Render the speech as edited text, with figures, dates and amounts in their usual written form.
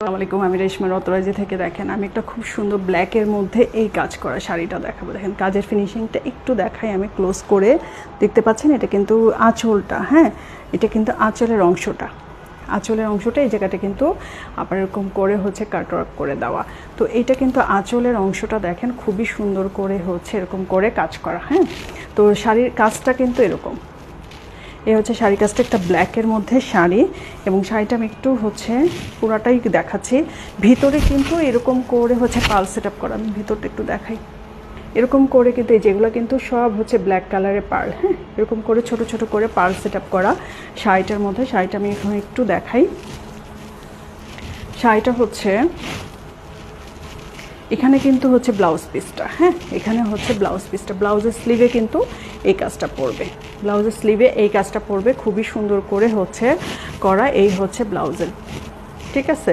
আসসালামু আলাইকুম, আমি রেশমা রতরাজি থেকে। দেখেন, আমি একটা খুব সুন্দর ব্ল্যাকের মধ্যে এই কাজ করা শাড়িটা দেখাবো। দেখেন কাজের ফিনিশিংটা একটু দেখাই আমি ক্লোজ করে। দেখতে পাচ্ছেন এটা কিন্তু আঁচলটা, হ্যাঁ এটা কিন্তু আঁচলের অংশটা, এই জায়গাটা কিন্তু আবার এরকম করে হচ্ছে কাটওয়ার্ক করে দেওয়া। তো এইটা কিন্তু আঁচলের অংশটা দেখেন খুবই সুন্দর করে হচ্ছে এরকম করে কাজ করা। হ্যাঁ, তো শাড়ির কাজটা কিন্তু এরকম। এই হচ্ছে শাড়ি কাজটা, একটা ব্ল্যাকের মধ্যে শাড়ি, এবং শাড়িটা আমি একটু হচ্ছে পুরাটাই দেখাচ্ছি। ভিতরে কিন্তু এরকম করে হচ্ছে পাল সেট আপ করা। আমি ভিতরটা একটু দেখাই। এরকম করে কিন্তু এই যেগুলো কিন্তু সব হচ্ছে ব্ল্যাক কালারের পার্ল। হ্যাঁ, এরকম করে ছোট ছোট করে পার্ল সেট আপ করা শাড়িটার মধ্যে। শাড়িটা আমি এখন একটু দেখাই। শাড়িটা হচ্ছে এখানে কিন্তু হচ্ছে ব্লাউজ পিসটা, হ্যাঁ এখানে হচ্ছে ব্লাউজ পিসটা, ব্লাউজের স্লিভে কিন্তু এই কাজটা পড়বে, ব্লাউজের স্লিভে এই কাজটা পড়বে। খুবই সুন্দর করে হচ্ছে করা, এই হচ্ছে ব্লাউজের, ঠিক আছে।